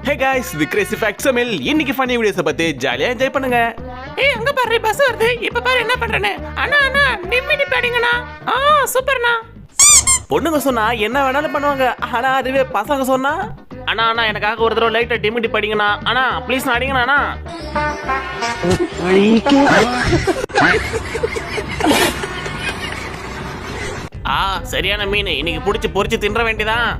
Hey guys, the Crazy Fact Samil. இன்னைக்கு funny videos பத்தி ஜாலியா என்ஜாய் பண்ணுங்க. ஏய் அங்க பாரு பஸ் வருது. இப்ப பாரு என்ன பண்றேன்னு. அண்ணா நிம்மதி பாடிங்கண்ணா. சூப்பர்ண்ணா. பொண்ணுங்க சொன்னா என்ன வேணாலும் பண்ணுவாங்க. ஆனா அதுவே பசங்க சொன்னா அண்ணா எனக்காக ஒரு தடவை லைட்டா டிமிட்டி படிங்கண்ணா. அண்ணா ப்ளீஸ் அடிங்கண்ணா. சரியான மீன் இன்னைக்கு புடிச்சு பொரிச்சு தின்ற வேண்டியதான்.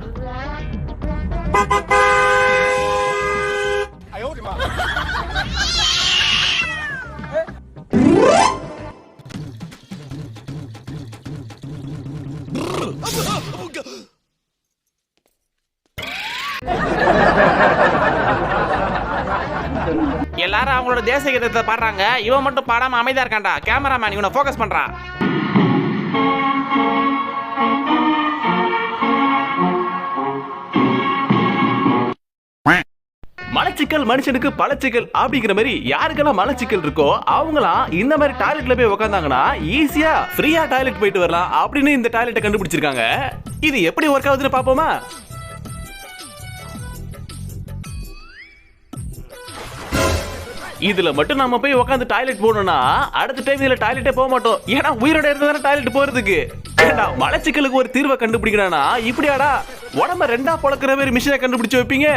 எல்லாரும் அவங்களோட தேசிய கீதத்தை பாடுறாங்க. இவன் மட்டும் பாடாம அமைதியா இருக்கான்டா. கேமராமேன் இவனை ஃபோக்கஸ் பண்றா. மலச்சிக்கல் மனுஷனுக்கு பழச்சிக்கல் அப்படிங்கிற மாதிரி யாருக்கெல்லாம் மலச்சிக்கல் இருக்கோ அவங்களாம் இந்த மாதிரி டாய்லெட்ல போய் உட்காந்தாங்கன்னா ஈஸியா ஃப்ரீயா டாய்லெட் போயிட்டு வரலாம் அப்படின்னு இந்த டாய்லெட்டை கண்டுபிடிச்சிருக்காங்க. இது எப்படி ஒர்க் ஆகுதுன்னு பாப்போமா? இதுல மட்டும் நம்ம போய் உட்காந்து டாய்லெட் போனோம்னா அடுத்த டைம் இதுல டாய்லெட்டே போக மாட்டோம். ஏன்னா உயிரோட இருந்தா டாய்லெட் போறதுக்கு. ஏண்டா மலச்சிக்கலுக்கு ஒரு தீர்வை கண்டுபிடிக்கணும்னா இப்படியாடா உடம்ப ரெண்டா பொளக்குற மாதிரி மிஷினை கண்டுபிடிச்சு வைப்பீங்க.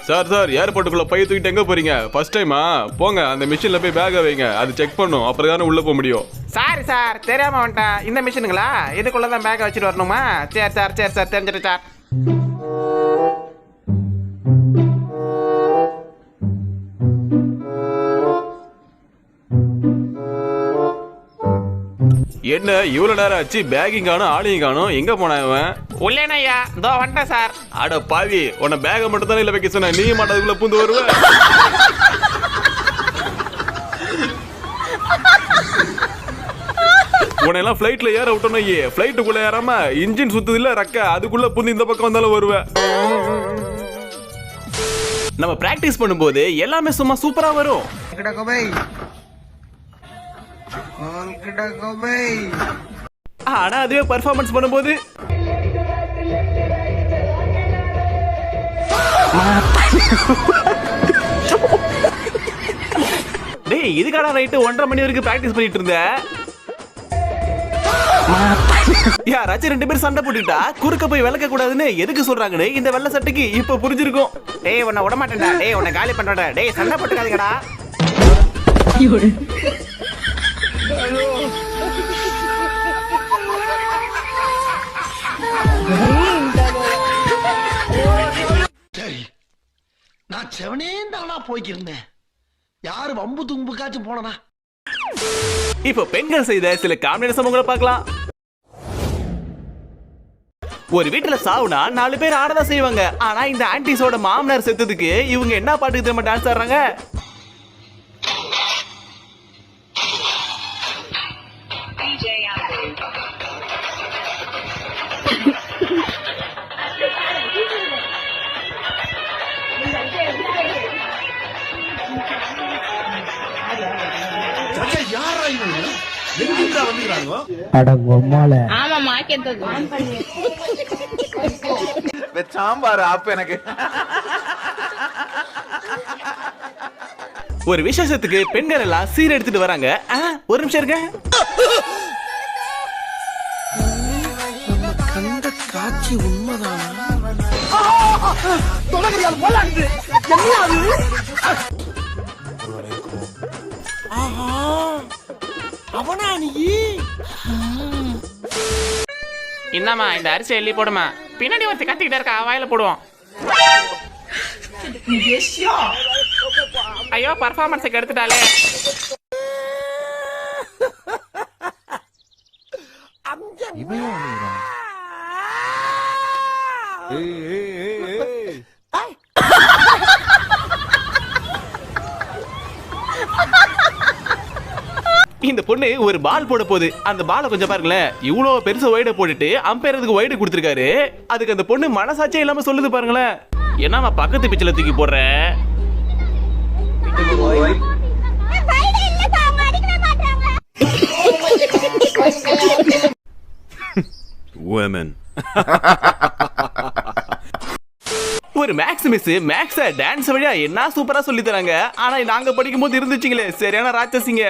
சார் ஏர்போர்ட்டுக்குள்ள பைய தூக்கிட்டு எங்க போறீங்க? ஃபர்ஸ்ட் டைமா? போங்க அந்த மிஷின்ல போய் பேக வைங்க. அது செக் பண்ணும், அப்புறம் தானே உள்ள போக முடியும். சார் தெரியாம வந்துட்டேன். இந்த மிஷினுங்களா? இதுக்குள்ளதான் பேக வச்சுட்டு வரணுமா? சரி சார் தெரிஞ்சிட்டு சார். என்ன இவ்வளவு நேரம் ஆச்சு? பேக்கிங் காணும், ஆளையும் காணும். எங்க போன இவன்? உள்ளேனா ஐயா? இதோ வந்துட்டேன் சார். அட பாவி, உன்னை பேக மட்டும் தானே இல்ல வைக்க சொன்ன. நீ மாட்டதுக்குள்ள பூந்து வருவ. உன்னையெல்லாம் ஃபிளைட்ல ஏற விட்டோம். ஃபிளைட்டுக்குள்ள ஏறாம இன்ஜின் சுத்துது இல்ல ரக்க, அதுக்குள்ள பூந்து இந்த பக்கம் வந்தாலும் வருவேன். நம்ம பிராக்டிஸ் பண்ணும்போது எல்லாமே சும்மா சூப்பரா வரும். ஆனா அதுவே பெர்ஃபார்மன்ஸ் பண்ணும்போது டேய் இதுக்கான நைட்டு 1:30 மணி வரைக்கும் பிராக்டிஸ் பண்ணிட்டு இருந்த. யாராச்சும் 2 பேர் சண்டை போட்டுட்டா குறுக்க போய் விளக்க கூடாதுன்னு எதுக்கு சொல்றாங்கன்னு இந்த வெள்ளை சட்டைக்கு இப்ப புரிஞ்சிருக்கும். டேய் உன்னை விட மாட்டேன்டா. டேய் உன்னை காலி பண்றடா. டேய் சண்டை போட்டுக்காதீங்கடா. சரி நான் செவனேந்தானா போய்க்கிருந்தேன். யாரு வம்பு தும்புக்காச்சும் போனா. இப்ப பெண்கள் செய்த சில காமெடி சம்பவங்களை பார்க்கலாம். ஒரு வீட்டுல சாவுனா 4 பேர் ஆடதான் செய்வாங்க. ஆனா இந்த ஆன்டிஸோட மாமனார் செத்ததுக்கு இவங்க என்ன பாட்டுக்கு திரும்ப டான்ஸ் ஆடுறாங்க? சாம்பார் ஆப் எனக்கு. ஒரு விசேஷத்துக்கு பெண்கள் எல்லாம் சீர் எடுத்துட்டு வராங்க. ஒரு நிமிஷம் இருங்க. கண்ட காட்சி உண்மைதான். அவனா நீ? இந்தாமா இந்த அரிசி எள்ளி போடுமா. பின்னாடி ஒருத்தி கத்திக்கிட்டே இருக்கா, வாயில போடுவோம். ஐயோ பர்ஃபார்மன்ஸுக்கு எடுத்துட்டாலே. இந்த பொண்ணு ஒரு பால் போட போகுது. அந்த பாலை கொஞ்சம் பாருங்களேன். இவ்வளவு பெருசா ஒய்ட போட்டுட்டு அம்பையர் அதுக்கு ஒய்டு கொடுத்திருக்காரு. அதுக்கு அந்த பொண்ணு மனசாட்சியே இல்லாம சொல்லுது பாருங்களேன். என்னமா பக்கத்து பிச்சில தூக்கி போடுற? Women. ஒரு மேக்ஸ் மிஸ் மேக்ஸ டான்ஸ் வழியா என்ன சூப்பரா சொல்லி தராங்க. ஆனா நாங்க படிக்கும் போது இருந்துச்சுங்களே சரியான ராட்சசிங்க.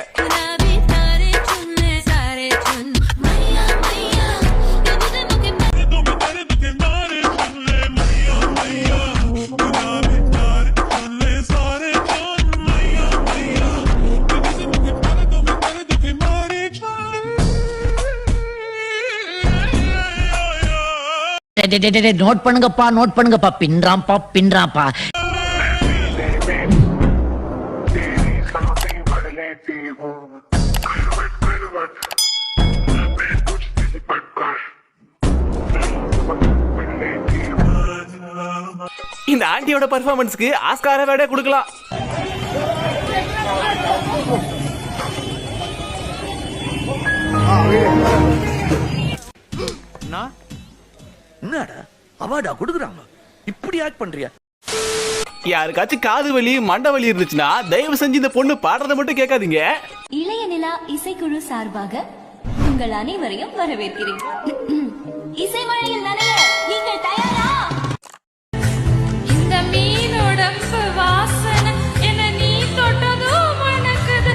நோட் பண்ணுங்கப்பா பின்றாம்பா. இந்த ஆண்டியோட பெர்ஃபார்மன்ஸ்க்கு ஆஸ்கார் அவார்டே கொடுக்கலாம். என்னடா அவார்டா கொடுக்குறாங்க, இப்படி ஆக்ட் பண்றியா? யாருக்காச்சும் காது வலி மண்டை வலி இருந்துச்சுன்னா தயவு செஞ்சு இந்த பொண்ணு பாடுறத மட்டும் கேட்காதீங்க. இளைய நிலா இசைக்குழு சார்பாக உங்கள் அனைவரையும் வரவேற்கிறேன். இசை மழையில் நனைய நீங்கள் தயாரா? இந்த மீனோடம்பு வாசனை என்ன நீ தொட்டதும் மணக்குது.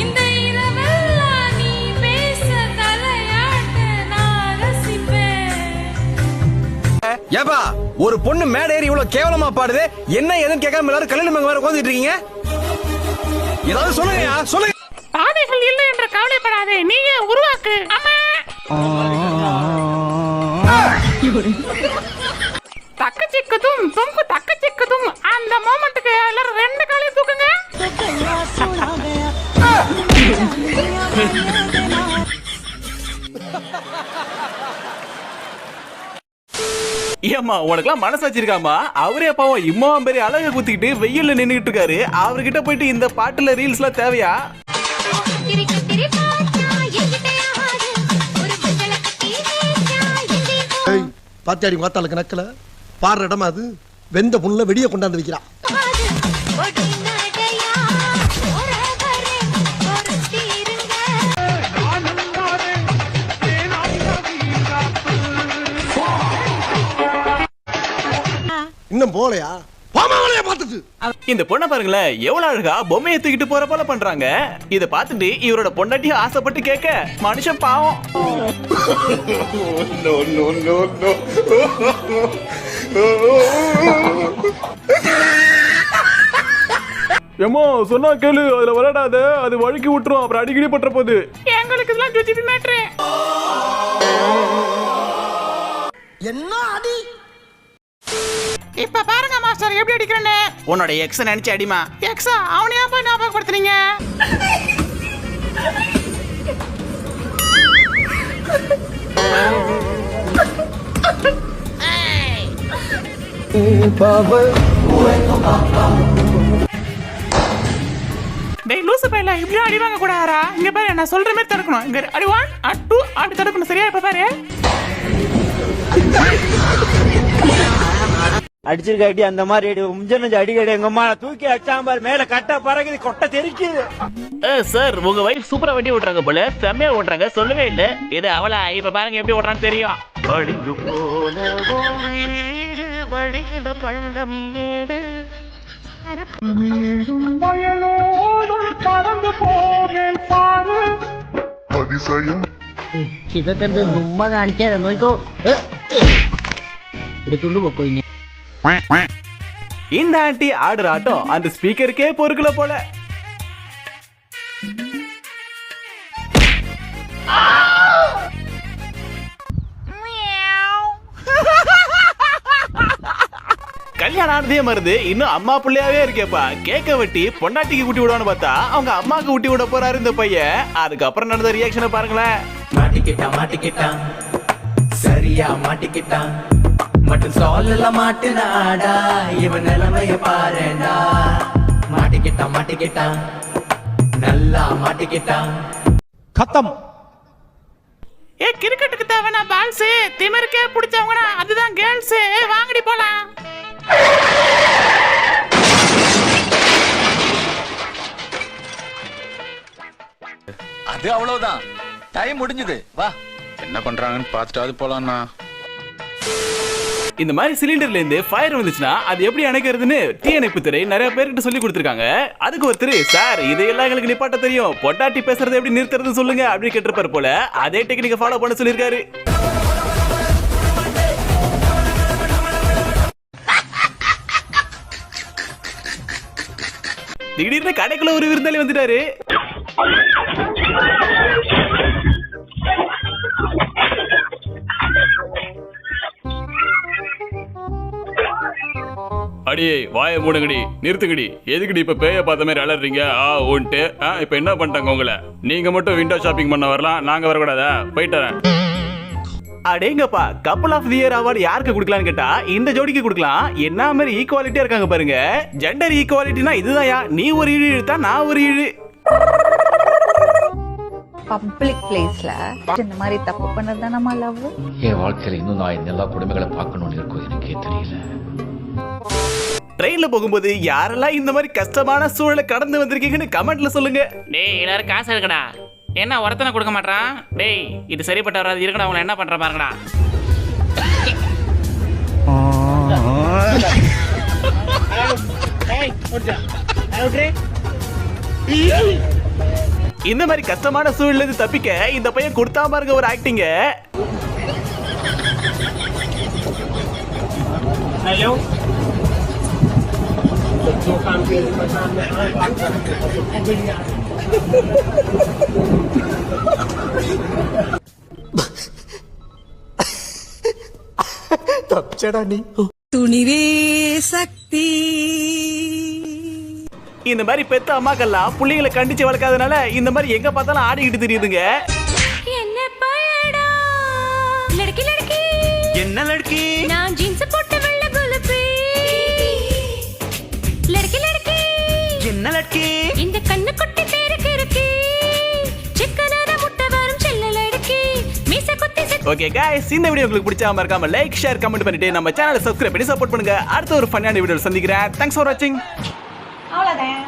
இந்த இரவெல்லாம் நீ பேச தலையாட்ட நான் ரசிப்பேன். ஏப்பா ஒரு பொண்ணு மேடை ஏறி இவ்வளவு கேவலமா பாடுது, என்ன ஏதுன்னு கேட்காம எல்லாரும் கல்யாணம் வேற உட்கார்ந்துட்டு இருக்கீங்க. ஏதாவது சொல்லுங்க சொல்லுங்க. பாதைகள் இல்லை என்று கவலைப்படாதே, நீங்க உருவாக்கு. தக்க சிக்குதும் தும்கு தக்க சிக்குதும். அந்த மோமெண்ட்டுக்கு எல்லாரும் ரெண்டு காலையும் தூக்குங்க. ஏம்மா உனக்குலாம் மனசு வச்சிருக்காமா? அவரே பாவம் இம்மாவும் பெரிய அழக குத்திக்கிட்டு வெயில்ல நின்னுகிட்டு இருக்காரு. அவர்கிட்ட போயிட்டு இந்த பாட்டுல ரீல்ஸ் எல்லாம் தேவையா? பாத்தியாடி மாத்தாளுக்கு நக்கல பாடுற இடமா அது. வெந்த புண்ணுல வெடிய கொண்டாந்து வைக்கிறான். இன்னும் போலையா? இந்த பொண்ணை பாருங்களேன், எவ்வளவு அழகா பொம்மையை தூக்கிட்டு போற போல பண்றாங்க. இத பார்த்துட்டு இவரோட பொண்டாட்டி ஆசைப்பட்டு கேட்க மனுஷன் பாவம். ஏமா சொன்னா கேளு, அதுல விளையாடாத, அது வழுக்கி விட்டுரும், அப்புறம் அடிக்கடி பண்ற போது. எங்களுக்கு இதெல்லாம் சுத்தி மேட்ரு. என்ன அடி? இப்ப பாருங்க மாஸ்டர் எப்படி அடிக்கிறேன்னு. உன்னோட எக்ஸ நினைச்சு அடிமா. எக்ஸா அவனையா போய் ஞாபகப்படுத்துறீங்க? டேய் லூசு பையல, இப்படி அடி வாங்க கூடாதா? இங்க பாரு, நான் சொல்ற மாதிரி தடுக்கணும். இங்க அடி 1 2 அப்படி தடுக்கணும். சரியா? இப்ப பாரு. அடிச்சிருக்க அடி அந்த மாதிரி அடி முஞ்சனஞ்சு அடிக்கடி எங்க அம்மா தூக்கி அடிச்சாம்பார் மேல கட்ட பறகுது கொட்டை தெரிக்குது. சார் உங்க வைஃப் சூப்பரா வண்டி ஓட்டுறாங்க போல, செம்மையா ஓட்டுறாங்க, சொல்லவே இல்ல. இது அவளா? இப்ப பாருங்க எப்படி ஓட்டுறான்னு தெரியும். ചിതൊക്കെ ഉമ്മ കാണിച്ചാ നോക്കോ. എടുത്തുകൊണ്ട് പോയിനെ. இந்த ஆண்டி ஆடுற ஆட்டம் அந்த ஸ்பீக்கருக்கே பொறுக்கல போல. கல்யாணம் ஆனதே மருந்து இன்னும் அம்மா பிள்ளையாவே இருக்கேப்பா. கேக்க வெட்டி பொண்டாட்டிக்கு ஊட்டி விடுவான்னு பார்த்தா அவங்க அம்மாக்கு ஊட்டி விட போறாரு இந்த பையன். அதுக்கப்புறம் நடந்த ரியாக்ஷனை பாருங்களேன். மாட்டிக்கிட்டான் சரியா மாட்டிக்கிட்டான். மட்டும் சொல்லல மாட்டுனாடா, இவன் நிலைமைய பாருடா. மாட்டிக்கிட்டான் நல்லா மாட்டிக்கிட்டான். கத்தம். கிரிக்கெட்டுக்கு தேவைனா பால்ஸ், திமிருக்கே பிடிச்சவங்கனா அதுதான் கேர்ள்ஸ். வாங்கடி போலாம். அது அவ்வளவுதான், டைம் முடிஞ்சது. வா, என்ன பண்றாங்கன்னு பார்த்துட்டாவது போலாம்னா. இந்த மாதிரி சிலிண்டர்ல இருந்து ஃபயர் வந்துச்சுன்னா அது எப்படி அணைக்கிறதுன்னு தீயணைப்பு துறை நிறைய பேர்கிட்ட சொல்லி கொடுத்துருக்காங்க. அதுக்கு ஒருத்தர், சார் இதையெல்லாம் எங்களுக்கு நிப்பாட்ட தெரியும், பொட்டாட்டி பேசுறதை எப்படி நிறுத்துறது சொல்லுங்க அப்படின்னு கேட்டிருப்பாரு போல. அதே டெக்னிக்கை ஃபாலோ பண்ண சொல்லியிருக்காரு. திடீர்னு கடைக்குள்ள ஒரு விருந்தாளி வந்துட்டாரு. அடி வாய மூடுங்கடி, நிறுத்துங்கடி, எதுக்குடி இப்ப பேய பார்த்த மாதிரி அலறீங்க? ஒன்ட்டு இப்ப என்ன பண்ணிட்டாங்க உங்களை? நீங்க மட்டும் விண்டோ ஷாப்பிங் பண்ண வரலாம், நாங்க வரக்கூடாதா? போயிட்டு வரேன். அடேங்கப்பா, couple of the year award யாருக்கு கொடுக்கலாம்னு கேட்டா இந்த ஜோடிக்கு கொடுக்கலாம். என்ன மாதிரி ஈக்குவாலிட்டியா இருக்காங்க பாருங்க. ஜெண்டர் ஈக்குவாலிட்டினா இதுதான்யா, நீ ஒரு இழு இழுத்தா நான் ஒரு இழு. பப்ளிக் பிளேஸ்ல இந்த மாதிரி தப்பு பண்ணது நம்ம லவ். என் வாழ்க்கையில இன்னும் நான் இந்த எல்லா குடும்பங்களை பார்க்கணும்னு இருக்கும், எனக்கே தெரியல. ட்ரெயின்ல போகும்போது யாரெல்லாம் இந்த மாதிரி கஷ்டமான சூழலை கடந்து வந்திருக்கீங்கன்னு கமெண்ட்ல சொல்லுங்க. டேய் எல்லாரும் காசு இருக்குடா, என்ன ஒருத்தனை கொடுக்க மாட்டான். டேய் இது சரிப்பட்ட வராது, இருக்கடா அவங்களை என்ன பண்ற பாருங்கடா. இந்த மாதிரி கஷ்டமான சூழல்ல இருந்து தப்பிக்க இந்த பையன் கொடுத்தா பாருங்க ஒரு ஆக்டிங்க. ஹலோ தப்பிச்சடா நீ. துணிவே சக்தி. இந்த மாதிரி பெத்த அம்மாக்கெல்லாம் பிள்ளைங்களை கண்டிச்சு வளர்க்காதனால இந்த மாதிரி எங்க பார்த்தாலும் ஆடிக்கிட்டு தெரியுதுங்க. என்ன பயடா லड़की लड़की என்ன லட்கி? நான் ஜீன்ஸ் போட்ட வெள்ளை குலுப்பி लड़की लड़की என்ன லட்கி? இந்த கண்ணு குட்டி பேருக்கு இருக்கு சிக்கனான முட்டை வரும் செல்ல லड़की மீச குத்தி ஓகே गाइस, இந்த வீடியோ உங்களுக்கு பிடிச்சா மறக்காம லைக் ஷேர் கமெண்ட் பண்ணிட்டு நம்ம சேனலை சப்ஸ்கிரைப் பண்ணி சப்போர்ட் பண்ணுங்க. அடுத்த ஒரு ஃபன்னான வீடியோல சந்திக்கிறேன். தேங்க்ஸ் ஃபார் வாட்சிங். அவ்வளவுதான்.